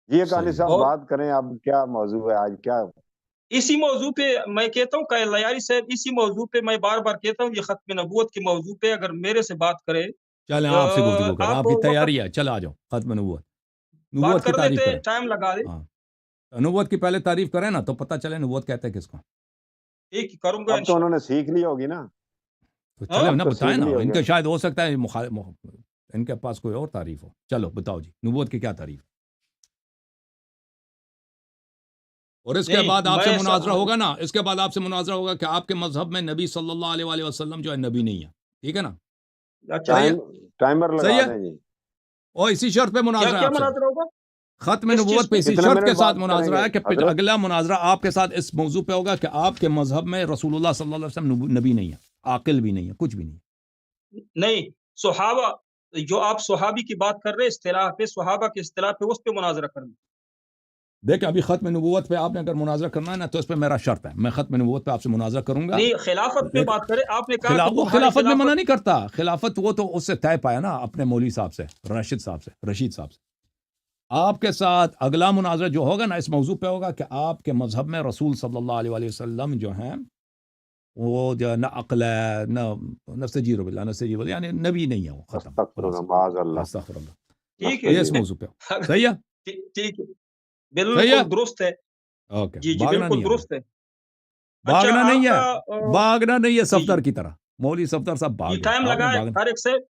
جی اکانی صاحب اور بات کریں، اب کیا موضوع ہے آج؟ کیا اسی موضوع پہ میں کہتا ہوں کہ لیاری صاحب اسی موضوع پہ میں بار بار کہتا ہوں یہ ختم نبوت کے موضوع پہ اگر میرے سے بات کرے چلیں آپ سے گفتگو کریں، آپ آپ کی وقت تیاری ہے، چل آ جاؤ ختم نبوت، بات نبوت کی کر تعریف لیتے کریں. ٹائم لگا دے. ہاں نبوت کی پہلے تعریف کریں نا تو پتہ چلے نبوت کہتے ہیں کس کو. ٹھیک کروں گا اب تو انہوں انشاءاللہ. نے سیکھ لی ہوگی نا، تو ہاں چلے اب نا تو بتائیں سیکھ نا، لی ان ہوگی. کے شاید ہو سکتا ہے ان کے پاس کوئی اور تعریف ہو. چلو بتاؤ جی نبوت کی کیا تعریف. اور اس کے نہیں بعد آپ سے میں مناظرہ ہوگا نا، اس کے بعد آپ سے مناظرہ ہوگا کہ آپ کے مذہب میں نبی صلی اللہ علیہ وآلہ وسلم جو ہے نبی نہیں ہے. ٹھیک ہے نا، اچھا صحیح ہے، ٹائمر صحیح لگا ہے. دیں جی. اور اسی شرط پہ کیا مناظرہ ہے کیا آپ سے، مناظرہ ہوگا ختم کس چیز نبوت پہ پہ؟ اسی کتنے شرط کے منٹ ساتھ بات کریں مناظرہ گے ہے کہ حضرت؟ اگلا مناظرہ آپ کے ساتھ اس موضوع پہ ہوگا کہ آپ کے مذہب میں رسول اللہ صلی اللہ علیہ وسلم نبی نہیں ہے، عاقل بھی نہیں ہے، کچھ بھی نہیں ہے. نہیں صحابہ، جو آپ صحابی کی بات کر رہے اصطلاح پہ، صحابہ کے اصطلاح پہ اس پہ مناظرہ کرنا. دیکھیں ابھی ختم نبوت پہ آپ نے اگر مناظرہ کرنا ہے نا تو اس پہ میرا شرط ہے، میں ختم نبوت پہ آپ سے مناظرہ کروں گا. نہیں خلافت پہ لیکن بات کرے، آپ نے کہا کہ وہ تمہاری خلافت میں منع خلافت. نہیں کرتا، خلافت وہ تو اس سے طے پایا نا اپنے مولوی صاحب سے، رشید صاحب سے. آپ کے ساتھ اگلا مناظرہ جو ہوگا نا اس موضوع پہ ہوگا کہ آپ کے مذہب میں رسول صلی اللہ علیہ وآلہ وسلم جو ہیں وہ جو نہ عقل ہے نہ نستجیر باللہ، نستجیر باللہ یعنی نبی نہیں ہے، وہ ختم. استغفر اللہ، معاذ اللہ، استغفر اللہ. ٹھیک یہ ہے اس موضوع پہ صحیح ہے، ٹھیک ہے، صحیح ہے. بالکل درست ہے. اوکے، جی جی بھاگنا بالکل نہیں ہے ہمیں، درست ہے. اچھا بھاگنا نہیں آپ ہے، کا بھاگنا نہیں ہے جی جی صفدر کی طرح. مولوی صفدر صاحب بھاگ جی گئے، ٹائم آپ نے لگائے بھاگنا طارق صاحب.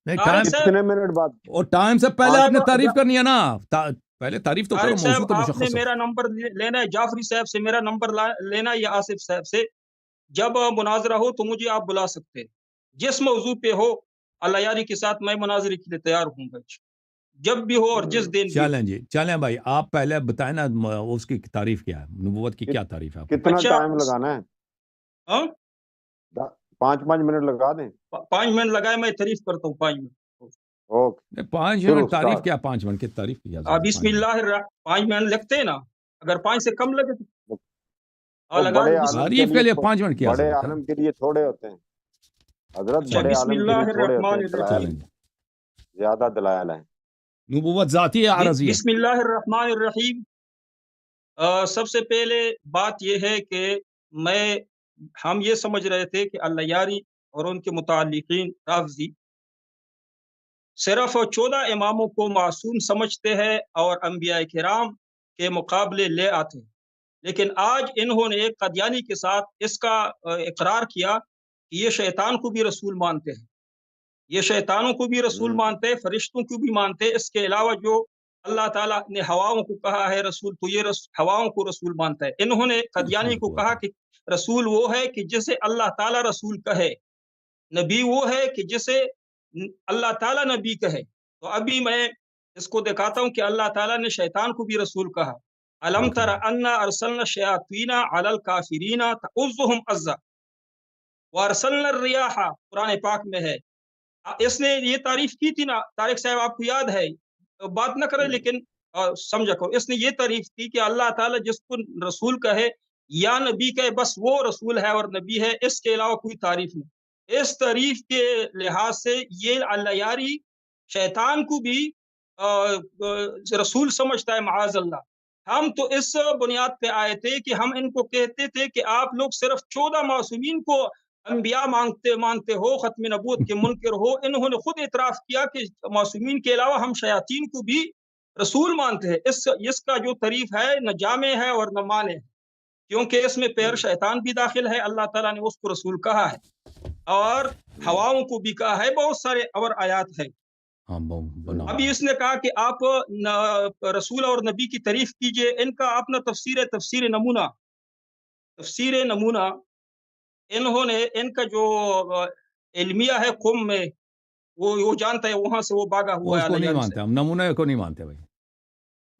نہیں. طارق ٹائم صاحب کتنے منٹ بعد؟ اور ٹائم سے پہلے آپ پانچ نے جب تعریف کرنی ہے نا، پہلے تعریف تو کرو، طارق موضوع صاحب تو آپ نے مشخص ہو. میرا نمبر لینا ہے، جعفری صاحب سے میرا نمبر لینا ہے یا آصف صاحب سے. جب مناظرہ ہو تو مجھے آپ بلا سکتے ہیں، جس موضوع پہ ہو اللہ یاری کے ساتھ میں مناظرے کے لیے تیار ہوں گا جب بھی ہو اور جس دن بھی ہو. چلیں جی، چلیں بھائی آپ پہلے بتائیں نا اس کی تعریف کیا ہے، نبوت کی کیا تعریف ہے آپ کی. کتنا اچھا ٹائم لگانا ہے؟ ہاں 5 منٹ لگا دیں. 5 منٹ لگائے، میں تعریف کرتا ہوں 5 منٹ. اوکے نہیں 5 شروع منٹ تعریف اسٹارٹ. کیا، 5 منٹ کی تعریف کی ضرورت ہے، بسم 5 منٹ. اللہ 5 منٹ لگتے ہیں نا، اگر 5 سے کم لگے تو وہ لگا بڑے دو. عالم کے تعریف کے لیے لیے 5 منٹ کیا بڑے ضرورت ہے. عالم کے لیے تھوڑے ہوتے ہیں حضرت، اچھا بڑے بسم عالم کے لیے اللہ تھوڑے ہوتے الرحمن ہیں دلائل، چلیں الرحیم. جی، زیادہ دلائل ہیں. نبوت ذاتی ہے عارضی ہے. بسم اللہ الرحمن الرحیم. سب سے پہلے بات یہ ہے کہ ہم یہ سمجھ رہے تھے کہ اللہ یاری اور ان کے متعلقین رافضی صرف 14 اماموں کو معصوم سمجھتے ہیں اور انبیاء کرام کے مقابلے لے آتے ہیں، لیکن آج انہوں نے قادیانی کے ساتھ اس کا اقرار کیا کہ یہ شیطان کو بھی رسول مانتے ہیں، یہ شیطانوں کو بھی رسول مانتے ہیں، فرشتوں کو بھی مانتے ہیں. اس کے علاوہ جو اللہ تعالیٰ نے ہواؤں کو کہا ہے رسول، تو یہ ہواؤں کو رسول مانتا ہے. انہوں نے قادیانی کو کہا کہ رسول وہ ہے کہ جسے اللہ تعالیٰ رسول کہے، نبی وہ ہے کہ جسے اللہ تعالیٰ نبی کہے. تو ابھی میں اس کو دکھاتا ہوں کہ اللہ تعالیٰ نے شیطان کو بھی رسول کہا. الم تر انا ارسلنا الشیاطین علی الکافرین تعزهم عزا وارسلنا الریاح، قرآن پاک میں ہے. اس نے یہ تعریف کی تھی نا طارق صاحب، آپ کو یاد ہے، بات نہ کرے لیکن سمجھا کرو. اس نے یہ تعریف کی کہ اللہ تعالیٰ جس کو رسول کہے یا نبی کہے بس وہ رسول ہے اور نبی ہے، اس کے علاوہ کوئی تعریف نہیں. اس تعریف کے لحاظ سے یہ اللہ یاری شیطان کو بھی رسول سمجھتا ہے، معاذ اللہ. ہم تو اس بنیاد پہ آئے تھے کہ ہم ان کو کہتے تھے کہ آپ لوگ صرف 14 معصومین کو انبیاء مانتے ہو، ختم نبوت کے منکر ہو. انہوں نے خود اعتراف کیا کہ معصومین کے علاوہ ہم شیاطین کو بھی رسول مانتے ہیں. اس کا جو تعریف ہے نہ جامع ہے اور نہ مانے ہے، کیونکہ اس میں پیر شیطان بھی داخل ہے. اللہ تعالیٰ نے اس کو رسول کہا ہے اور ہواؤں کو بھی کہا ہے، بہت سارے اور آیات ہیں. ابھی اس نے کہا کہ آپ رسول اور نبی کی تعریف کیجئے. ان کا اپنا تفسیر نمونہ انہوں نے، ان کا جو علمیہ ہے قم میں، وہ جانتا ہے، وہاں سے وہ باغا ہوا اس ہے کو نہیں اللہ مانتے، ہم نمونے کو نہیں مانتے بھائی.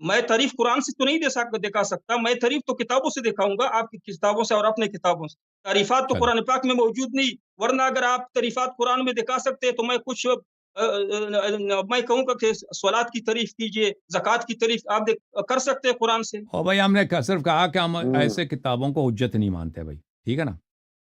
میں تعریف قرآن سے تو نہیں دکھا سکتا، میں تعریف تو کتابوں سے دکھاؤں گا، آپ کی کتابوں سے اور اپنے کتابوں سے. تعریفات تو قرآن پاک میں موجود نہیں، ورنہ اگر آپ تعریفات قرآن میں دکھا سکتے تو میں میں کہوں گا کہ صلات کی تعریف کیجئے، زکوٰۃ کی تعریف آپ کر سکتے ہیں قرآن سے. اور بھائی ہم نے صرف کہا کہ ہم ایسے کتابوں کو حجت نہیں مانتے بھائی، ٹھیک ہے نا.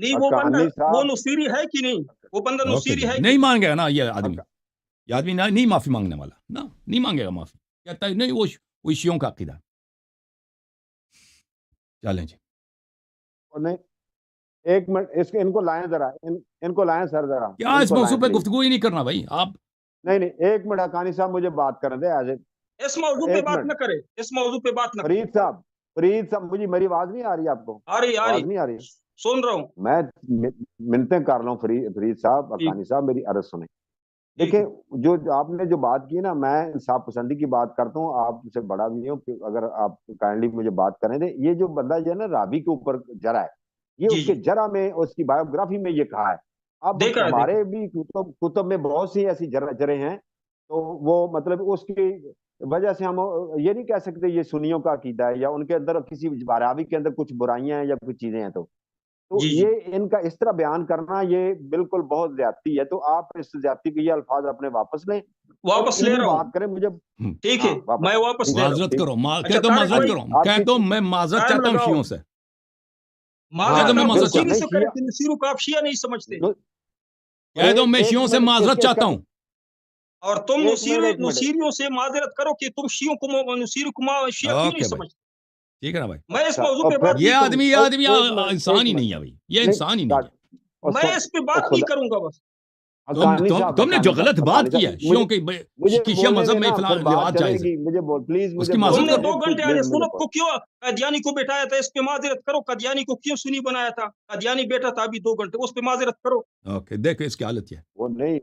نہیں وہ بندہ حقانی وہ صاحب نصیری ہے کہ نہیں؟ وہ بندہ اوکے نصیری جی ہے کہ نہیں مانگے گا نا یہ حق- آدمی نہیں معافی مانگنے والا نا، نہیں مانگے گا معافی، کہتا ہے نہیں وہ شیعوں کا عقیدہ ہے۔ چلیں جی نہیں، ایک منٹ ان کو لائیں ذرا، ان کو لائیں سر ذرا، کیا ان اس کو موضوع لائیں پہ پلیز۔ گفتگو ہی نہیں کرنا بھائی آپ؟ نہیں نہیں، ایک منٹ حقانی صاحب مجھے بات کرنے دیں ایز اے، اس موضوع پہ ایک بات منٹ نہ کرے، اس موضوع پہ بات نہ کرے۔ فرید صاحب مجھے میری آواز نہیں آ رہی آپ کو؟ آ رہی آواز نہیں آ رہی؟ سن رہا ہوں۔ میں منتیں کر رہا ہوں فرید صاحب، ٹھیک حقانی صاحب میری عرض سنیں۔ ٹھیک دیکھیں ہے، جو آپ نے جو بات کی نا، میں انصاف پسندی کی بات کرتا ہوں، آپ سے بڑا بھی ہوں کہ اگر آپ کائنڈلی مجھے بات کریں دیں۔ یہ جو بندہ جو ہے نا راوی کے اوپر جرا ہے، یہ جی اس کے جی جرا میں، اس کی بایوگرافی میں یہ کہا ہے۔ اب دیکھا ہے دیکھا ہمارے بھی کتب میں بہت سی ایسی جرے ہیں، تو وہ مطلب اس کی وجہ سے ہم یہ نہیں کہہ سکتے یہ سنیوں کا عقیدہ ہے، یا ان کے اندر کسی راوی کے اندر کچھ برائیاں ہیں یا کچھ چیزیں ہیں، تو جی جی یہ ان کا اس طرح بیان کرنا یہ بالکل بہت زیادتی ہے۔ تو آپ اس زیادتی کے یہ الفاظ اپنے واپس لیں اور واپس لے علمی رہا ہوں۔ بات کریں مجھے۔ ٹھیک ہے، ہاں واپس میں لیں، واپس ٹھیک لے ہے، رہا ہوں۔ معذرت ٹھیک کرو اچھا کہہ دو طارق معذرت بھائی، کرو، آپ کہہ کی دو میں معذرت ٹائم چاہتا ہوں لگاؤ۔ شیعوں سے، کہہ دو معذرت میں آپ معذرت بالکل چاہتا نصیری ہوں، نہیں سے کریں کیا۔ کہ نصیروں کو آپ شیعہ نہیں سمجھتے، کہہ دو میں ایک شیعوں سے منٹ معذرت چاہتا ہوں۔ اور تم ایک منٹ، ایک منٹ، نصیریوں سے معذرت کرو کہ تم شیعوں کو نصیری کو شیعہ کیوں نہیں اوکے بھائی، سمجھتے۔ ٹھیک ہے نا بھائی؟ میں اس اچھا موضوع اور پہ پھر بات یہ نہیں کروں آدمی ایک منٹ، انسان ایک ہی منٹ، نہیں ہے بھائی، یہ نہیں انسان ہی نہیں ہے۔ اور میں اس پہ بات نہیں خدا کروں گا بس۔ حقانی صاحب، تم نے جو حقانی غلط صاحب، بات حقانی کی صاحب، ہے شیعوں کے مجھے کہ شیعہ بولنے مذہب میں دینا، فلاں پھر بات لواط چلے جائز ہے، گی۔ مجھے پلیز اس مجھے کی تم معذرت نے بولنے کرو۔ 2 دیں، گھنٹے پلیز آگے مجھے سنت کو کیوں قادیانی کو بٹھایا تھا، اس پہ معذرت کرو۔ قادیانی کو کیوں سنی بنایا تھا؟ قادیانی بیٹا تھا ابھی 2 گھنٹے، اس پہ معذرت کرو۔ اوکے دیکھو اس کی حالت کیا ہے۔ وہ نہیں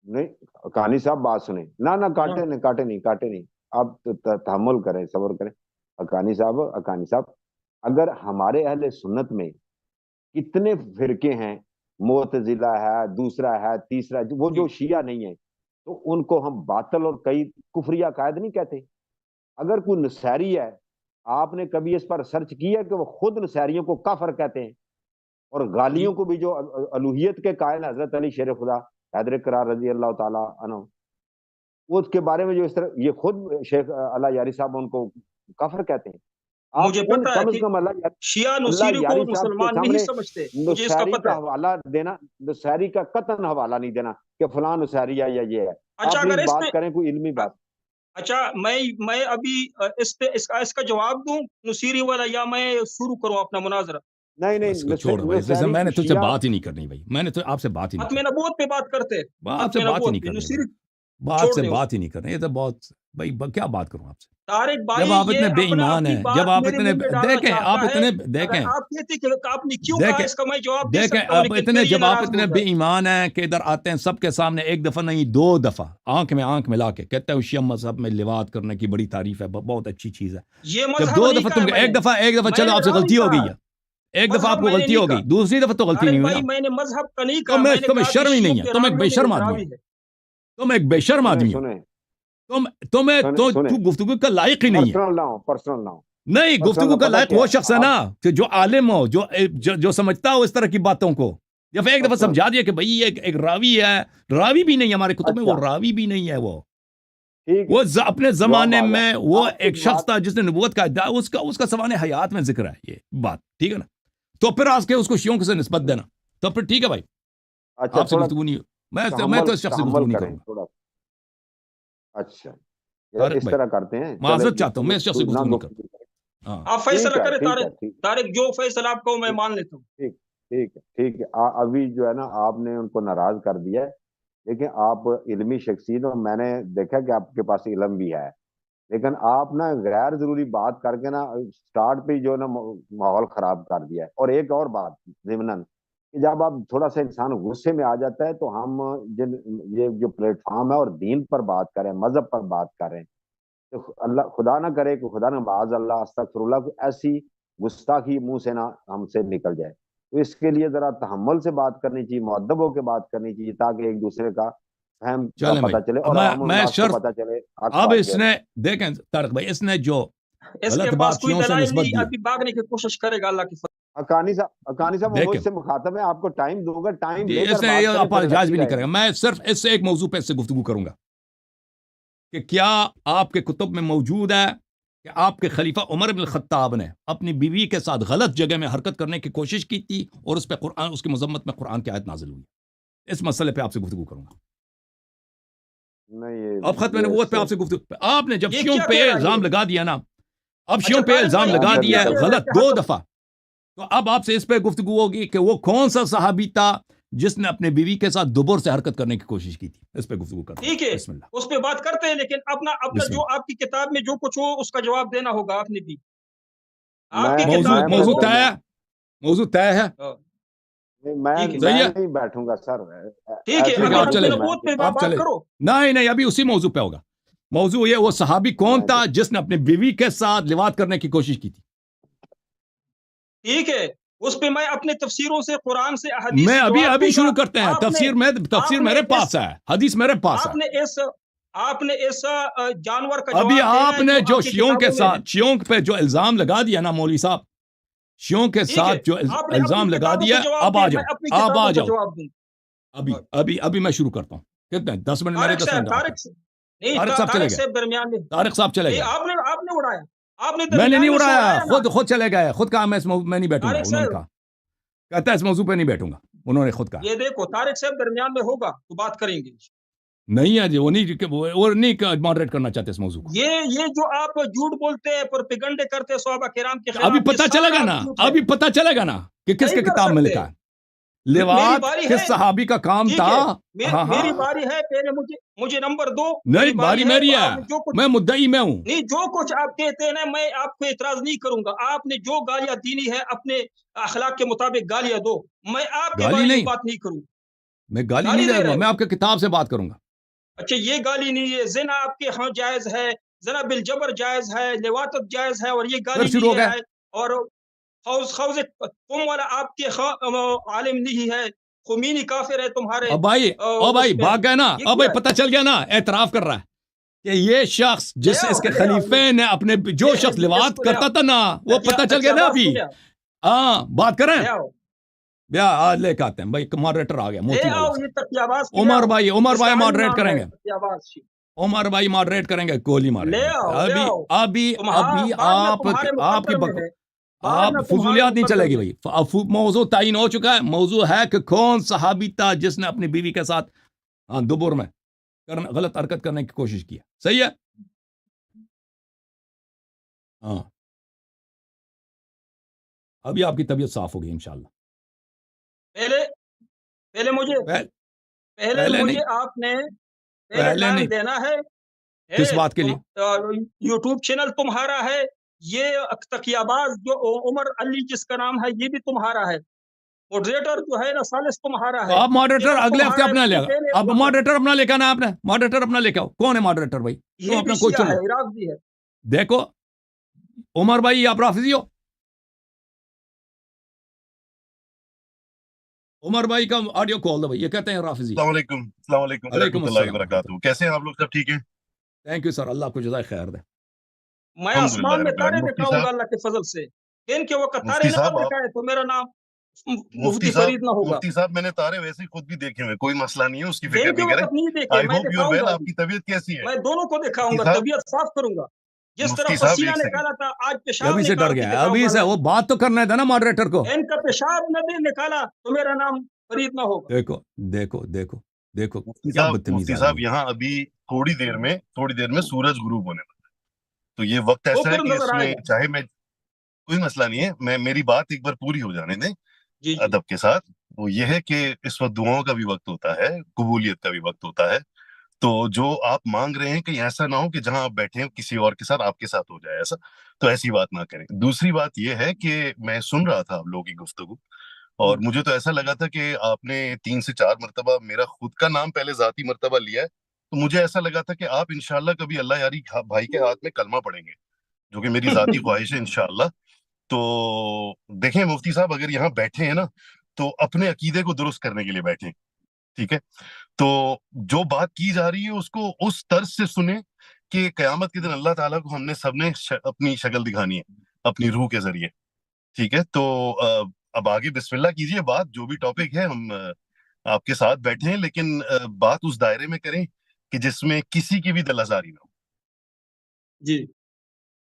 نہیں، حقانی صاحب بات سنیں، نہ ہاں، کاٹے نہیں، آپ تحمل کریں، صبر کریں۔ حقانی صاحب اگر ہمارے اہل سنت میں کتنے فرقے ہیں، معتزلہ ہے، دوسرا ہے، تیسرا ہے، وہ جو شیعہ نہیں ہے تو ان کو ہم باطل اور کئی کفریہ عقائد نہیں کہتے۔ اگر کوئی نصیری ہے، آپ نے کبھی اس پر سرچ کیا کہ وہ خود نصیریوں کو کافر کہتے ہیں، اور جی غالیوں کو بھی جو الوہیت کے قائل حضرت علی شیر خدا حیدر کرار رضی اللہ تعالیٰ عنہ، وہ اس کے بارے میں جو اس طرح یہ خود شیخ اللہ یاری صاحب ان کو کافر کہتے ہیں۔ آپ مجھے ان پتا ہے کم از کہ کم شیعہ اللہ نصیری کو یاری صاحب کے مسلمان نہیں سامنے سمجھتے، مجھے اس کا نصیری پتہ کا ہے۔ حوالہ دینا، نصیری کا قطعاً حوالہ نہیں دینا کہ فلاں نصیری ہے یا یہ ہے۔ اچھا آپ اگر پلیز اس بات پہ کریں کوئی علمی بات۔ اچھا میں ابھی اس کا جواب دوں نصیری والا، یا میں شروع کروں اپنا مناظرہ؟ نہیں اس کو چھوڑ بھائی، جیسے نصیری میں نے تجھ سے شیعہ، بات ہی نہیں کرنی بھائی، میں نے تو آپ سے بات ہی نہیں ختم کرنی، نبوت پہ بات کرتے ہیں، آپ سے ختم بات ہی نبوت نہیں پہ کرنی نصیری بھائی، بات چھوڑ سے دیں اس بات کو۔ ہی نہیں کرنی، یہ تو بہت بھائی کیا بات کروں آپ سے؟ طارق بھائی جب آپ یہ اتنے بے اپنا ایمان اپنی ہیں، جب بات آپ میرے اتنے منہ میں ڈالنا دیکھیں آپ چاہتا ہے۔ اتنے اگر دیکھیں آپ کہتے کہ آپ نے کیوں کہا، دیکھیں اس کا میں جواب دے دیکھیں سکتا ہوں، آپ لیکن اتنے پھر یہ جب آپ ناراض اتنے ہو بے جائے۔ ایمان ہیں کہ ادھر آتے ہیں سب کے سامنے ایک دفعہ نہیں 2 دفعہ آنکھ میں لا کے کہتے ہیں شیعہ مذہب میں لواط کرنے کی بڑی تعریف ہے، بہت اچھی چیز ہے۔ یہ جب مذہب 2 نہیں دفعہ کہا ہے تم میں نے، ایک دفعہ میں چلو نے آپ سے راوی غلطی ہو کہا گئی ہے، ہے، ایک دفعہ مذہب آپ کو میں نے غلطی نہیں ہو کہا۔ گئی، دوسری دفعہ تو غلطی طارق نہیں ہوئی بھائی نا۔ میں نے مذہب کا نہیں کہا، میں نے تمہیں کہا کہ شرم ہی شیعوں نہیں ہے، کے تم ایک راویوں بے میں شرم ایک آدمی راوی ہو، ہے۔ تم ایک بے شرم آدمی ہو، سنیں تو گفتگو کا لائق ہی نہیں ہے۔ پرسنل نہ ہو، نہیں گفتگو کا پتہ لائق کیا وہ ہے شخص ہے نا کہ جو عالم ہو، جو سمجھتا ہو اس طرح کی باتوں کو، جب ایک دفعہ پرسنل، سمجھا دیا کہ بھئی یہ ایک راوی ہے، راوی بھی نہیں ہمارے کتب میں، وہ اچھا راوی بھی نہیں ہے، ٹھیک ہے، وہ اپنے جواب زمانے آ گیا میں وہ آپ ایک کی شخص بات۔ تھا جس نے نبوت کا ادعا، اس کا سوانح حیات میں ذکر ہے یہ بات، ٹھیک ہے نا؟ تو پھر آج کے اس کو شیعوں سے نسبت دینا، تو پھر ٹھیک ہے بھائی، اچھا آپ سے تھوڑا گفتگو نہیں، میں تو اس شخص سے گفتگو تحمل نہیں کریں کروں گا۔ تھوڑا۔ اچھا طارق اس بھائی طرح کرتے ہیں، چلے معذرت چاہتا ہوں، میں اس شخص سے نہ گفتگو نہیں گفتگو کریں۔ کروں، ہاں آپ فیصلہ کریں ٹھیک ہے، طارق جو فیصلہ آپ کو میں ٹھیک مان لیتا ہوں۔ ٹھیک ٹھیک ہے، ابھی جو ہے نا آپ نے ان کو ناراض کر دیا ہے، لیکن آپ علمی شخصیت، اور میں نے دیکھا کہ آپ کے پاس علم بھی ہے، لیکن آپ نا غیر ضروری بات کر کے نا سٹارٹ پہ جو ہے نا ماحول خراب کر دیا ہے۔ اور ایک اور بات ضمناً کہ جب آپ تھوڑا سا انسان غصے میں آ جاتا ہے تو ہم یہ جو پلیٹ فارم ہے اور دین پر بات کریں، مذہب پر بات کریں، تو اللہ خدا نہ کرے کہ خدا نہ معاذ اللہ استغفر اللہ کوئی ایسی گستاخی منہ سے نہ ہم سے نکل جائے، تو اس کے لیے ذرا تحمل سے بات کرنی چاہیے، مؤدب ہو کے بات کرنی چاہیے، تاکہ ایک دوسرے کا فہم کا چلیں بھائی، پتہ چلے اب اور عوام میں الناس کو شرط، پتہ چلے حق اب بات اس کیا نے ہے۔ دیکھیں طارق بھائی، اس نے جو اس کے غلط پاس بات کوئی شیعوں سے دلائل نسبت نہیں، دی ہے، ابھی بھاگنے کی کوشش کرے گا اللہ کی فضل۔ حقانی صاحب وہ دیکھیں مجھ سے مخاطب ہے، آپ کو ٹائم دوں گا، ٹائم لے اس کر نے بات یہ کریں پھر اپالوجائز اچھی بھی نہیں رہے کرے گا، گی۔ میں صرف اس سے ایک موضوع پہ اس سے گفتگو کروں گا کہ کیا آپ کے کتب میں موجود ہے کہ آپ کے خلیفہ عمر بن الخطاب نے اپنی بیوی کے ساتھ غلط جگہ میں حرکت کرنے کی کوشش کی تھی اور اس پہ قرآن، اس کی مذمت میں قرآن کی آیت نازل ہوئی. اس مسئلے پہ آپ سے گفتگو کروں گا. نہیں اب ختم نبوت پہ آپ سے گفتگو، آپ نے جب یہ شیعوں کیا پہ کہہ رہا ہے الزام یہ؟ لگا دیا نا، اب اچھا شیعوں پہ طارق الزام بھائی، لگا آپ دیا یہ ہے کہہ رہے ہیں غلط کہ 2 حق- دفعہ، تو اب آپ سے اس پہ گفتگو ہوگی کہ وہ کون سا صحابی تھا جس نے اپنے بیوی کے ساتھ دبر سے حرکت کرنے کی کوشش کی تھی. اس پہ گفتگو کرتے ٹھیک ہیں. ہے، بسم اللہ. اس پہ بات کرتے ہیں، لیکن اپنا بسم جو اللہ. آپ کی کتاب میں جو کچھ ہو اس کا جواب دینا ہوگا آپ نے بھی. آپ کی میں کتاب میں موضوع ہو. طے ہے، موضوع طے ہے. ہاں، میں ٹھیک ہے صحیح میں ہے. نہیں بیٹھوں گا سر، ٹھیک ہے، ایسی ٹھیک ہے، ابھی آپ بات ہم چلے نہیں. گئے، نبوت پہ آپ بات چلے. کرو. نہیں ابھی اسی موضوع پہ ہوگا. موضوع یہ وہ صحابی کون تھا جس نے اپنی بیوی کے ساتھ لواط کرنے کی کوشش کی تھی. ٹھیک ہے، اس پہ میں اپنے تفسیروں سے، قرآن سے، احادیث میں سے ابھی جواب ابھی دوں گا. شروع کرتے ہیں. آپ نے تفسیر میرے پاس ہے، حدیث میرے پاس ہے. آپ نے ایسا جانور کا ابھی جواب دینا آپ ہے نے جو آپ کی شیعوں کے کتابوں میں ہے. ساتھ، شیعوں پہ جو الزام لگا دیا نا مولوی صاحب، شیعوں کے ٹھیک ہے، ساتھ جو آپ نے الزام اپنی لگا کتابوں دیا، کا جواب اب آ دیں، جاؤ، میں اپنی اب آ کتابوں کا جاؤ. جواب دوں. ابھی میں شروع کرتا ہوں. کتنے 10 منٹ میرے، 10 منٹ آپ کے. نہیں، طارق صاحب چلے طارق گئے، صاحب درمیان میں. طارق صاحب چلے نہیں، گئے. آپ نے اڑایا، آپ نے میں نے درمیان نہیں میں سے اڑایا، نا. خود چلے گئے. خود کہا میں میں نہیں بیٹھوں گا. طارق انہوں نے صاحب، کہا، کہتا ہے اس موضوع پہ نہیں بیٹھوں گا. انہوں نے خود کہا. یہ دیکھو، طارق صاحب درمیان میں ہوگا تو بات کریں گے. نہیں ہے جی، وہ نہیں ماڈریٹ کرنا چاہتے اس موضوع کو. یہ جو آپ جھوٹ بولتے ہیں، پروپیگنڈے کرتے ہیں صحابہ کرام کے خلاف، ابھی یہ پتہ چلے گا سارا نا، جھوٹ ہے. ابھی پتہ چلے گا نا کہ کس نہیں کے کر کتاب میں سکتے. لکھا ہے. میری لواط باری کس ہے. صحابی کا کام ٹھیک تھا. ہے، ہاں میری ہاں، باری ہے. پہلے مجھے نمبر دو. نہیں باری میری تو ہے، آپ نے جو کچھ، میں مدعی میں ہوں. نہیں، جو کچھ آپ کہتے ہیں نا، میں آپ کو اعتراض نہیں کروں گا. آپ نے جو گالیاں دینی ہے اپنے اخلاق کے مطابق گالیاں دو، میں آپ کے گالی بارے میں نہیں، بات نہیں کروں. میں گالی گالی نہیں دے دے رہے گا، ہو. میں آپ کے کتاب سے بات کروں گا. اچھا، یہ گالی نہیں ہے. زنا آپ کے ہاں جائز ہے، زنا بالجبر جائز ہے، لواطت جائز ہے، اور یہ پھر گالی شروع ہو نہیں گیا. ہے. اور خوض قوم والا آپ کے عالم نہیں ہے. خمینی کافر ہے تمہارے اب بھائی، اس میں. بھاگ گئے نا. یہ اب کیا بھائی ہے؟ پتہ چل گیا نا، اعتراف کر رہا ہے کہ یہ شخص لے جس آؤ، اس کے لے آؤ، خلیفے نے اپنے جو شخص اس لواط کو لے آؤ. کرتا تھا نا، وہ پتہ چل گیا نا ابھی. لے آؤ، ہاں بات کریں. لے آؤ، بیا آج لے کے آتے ہیں بھائی. ماڈریٹر آ گیا لے موتی آؤ. والا. یہ تقیاباز کی لے عمر آؤ. بھائی اس کا ماڈریٹ نام کریں ہے گے. تقیاباز. عمر بھائی ماڈریٹ کریں گے، گولی ماریں لے گے. آؤ، لے ابھی آؤ. ابھی ابھی بعد میں آپ تمہارے آپ کی مقدر میں ہے. بعد آپ میں تمہارے فضولیات نہیں مقدر چلے گی میں. بھائی. موضوع تعین ہو چکا ہے. موضوع ہے کہ کون صحابی تھا جس نے اپنی بیوی کے ساتھ دبر میں غلط حرکت کرنے کی کوشش کی. صحیح ہے. ہاں، ابھی آپ کی طبیعت صاف ہوگی انشاءاللہ. پہلے پہلے نہیں، مجھے آپ نے پہلے ٹائم نہیں. دینا ہے. کس بات کے لیے؟ یوٹیوب چینل تمہارا ہے. یہ تقیاباز جو عمر علی جس کا نام ہے، یہ بھی تمہارا ہے. ماڈریٹر جو ہے نا سالس تمہارا تو ہے. آپ ماڈریٹر چینل اگلے ہفتے تمہارا ہے. اپنا لے تم گا. پہلے اب ماڈریٹر اپنا لے کے آنا. آپ نے ماڈریٹر اپنا لے کے آؤ. کون ہے ماڈریٹر بھائی؟ تم یہ اپنا بھی کوئی شیعہ چن ہے، لو. رافضی ہے. دیکھو عمر بھائی، آپ رافضی ہو؟ عمر بھائی کا آڈیو کال دو بھائی. یہ کہتے ہیں رافضی. السلام علیکم. السلام علیکم علیکم ورحمۃ اللہ السلام ورحمۃ وبرکاتہ. کیسے ہیں آپ لوگ؟ سب ٹھیک ہیں؟ Thank you sir. اللہ کو جزائے خیر دے. میں الحمد للہ آسمان میں رب تارے العالمین. مفتی دکھاؤں گا صاحب، اللہ کے فضل سے. دن کے وقت تارے مفتی نہ صاحب آپ، دکھائے تو میرا نام مفتی مفتی صاحب، فرید نہ ہوگا. مفتی صاحب میں نے تارے ویسے خود بھی دیکھے ہوئے، کوئی مسئلہ نہیں ہے، اس کی فکر دن کے نہیں کریں. وقت نہیں دیکھے، آئی میں ہوپ یو آر دکھاؤں ویل. گا آپ ابھی. کی طبیعت کیسی ہے؟ میں دونوں کو دکھاؤں مفتی گا، صاحب، طبیعت صاف کروں گا. جس طرح مفتی صاحب پسینہ ایک سیکنڈ. نکالا تھا، آج یہ پیشاب ابھی سے ڈر نکال کے گیا ہے. دکھاؤں ابھی گا سے اللہ وہ کو. بات تو کرنا تھا نا ماڈریٹر کو. ان کا پیشاب نہ دے نکالا تو میرا نام فرید نہ ہوگا. دیکھو دیکھو دیکھو دیکھو مفتی کیا صاحب، بدتمیز مفتی آدمی صاحب، ہے. یہاں ابھی تھوڑی دیر میں سورج غروب ہونے والا ہے. تو یہ وقت وہ ایسا ہے پھر کہ نظر اس آئے میں گا. چاہے میں، کوئی مسئلہ نہیں ہے، میری بات ایک بار پوری ہو جانے دیں جی جی. ادب کے ساتھ. وہ یہ ہے کہ اس وقت دعاؤں کا بھی وقت ہوتا ہے، قبولیت کا بھی وقت ہوتا ہے. تو جو آپ مانگ رہے ہیں کہ ایسا نہ ہو کہ جہاں آپ بیٹھے ہیں کسی اور کے ساتھ آپ کے ساتھ ہو جائے ایسا، تو ایسی بات نہ کریں. دوسری بات یہ ہے کہ میں سن رہا تھا آپ لوگوں کی گفتگو، اور مجھے تو ایسا لگا تھا کہ آپ نے 3 سے 4 مرتبہ میرا خود کا نام پہلے ذاتی مرتبہ لیا ہے. تو مجھے ایسا لگا تھا کہ آپ انشاءاللہ کبھی اللہ یاری بھائی کے ہاتھ میں کلمہ پڑھیں گے، جو کہ میری ذاتی خواہش ہے انشاءاللہ. تو دیکھیں مفتی صاحب، اگر یہاں بیٹھے ہیں نا تو اپنے عقیدے کو درست کرنے کے لیے بیٹھیں. ٹھیک ہے؟ تو جو بات کی جا رہی ہے اس کو اس طرز سے سنیں کہ قیامت کے دن اللہ تعالیٰ کو ہم نے سب نے اپنی شکل دکھانی ہے اپنی روح کے ذریعے. ٹھیک ہے؟ تو اب آگے بسم اللہ کیجئے. بات جو بھی ٹاپک ہے ہم آپ کے ساتھ بیٹھے ہیں، لیکن بات اس دائرے میں کریں کہ جس میں کسی کی بھی دل آزاری نہ ہو. جی.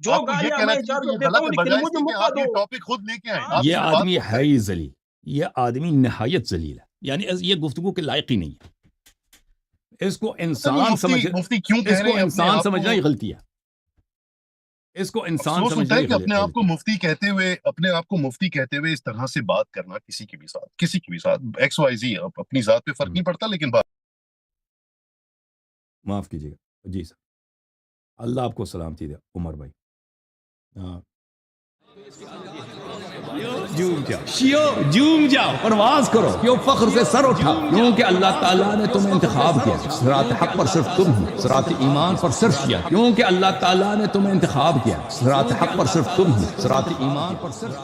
جو آپ کو یہ گالیاں کہنا میں چاہیے کہ اجازت یہ دیتا غلط ہوں ہے، لیکن بجائے اس مجھے کے کہ موقع آپ یہ دو. ٹاپک خود لے کے آئیں. آپ یہ صرف بات آدمی کریں. ہے ہی ذلیل، یہ آدمی نہایت ذلیل ہے، یعنی یہ گفتگو کے لائق ہی نہیں ہے. اس کو پتہ نہیں انسان سمجھ، مفتی کیوں کہہ اس رہے کو ہیں اپنے انسان آپ سمجھنا کو. ہی غلطی ہے، اس کو انسان افسوس ہوتا سمجھنا ہے ہی کہ اپنے آپ کو غلطی ہے. مفتی کہتے ہوئے، اپنے آپ کو مفتی کہتے ہوئے اس طرح سے بات کرنا کسی کی بھی ساتھ ایکس وائی زی، اپنی ذات پہ فرق نہیں پڑتا لیکن بات. معاف کیجیے گا جی سر، اللہ آپ کو سلامتی دے عمر بھائی. ہاں جوم جاؤ پرواز کرو، کیوں فخر سے سر اٹھا، کیونکہ اللہ تعالیٰ نے تمہیں انتخاب کیا. صراط حق پر صرف تم ہو، صراط ایمان پر صرف کیا، کیونکہ اللہ تعالیٰ نے تمہیں انتخاب کیا. صراط حق پر صرف تم ہو، صراط ایمان پر صرف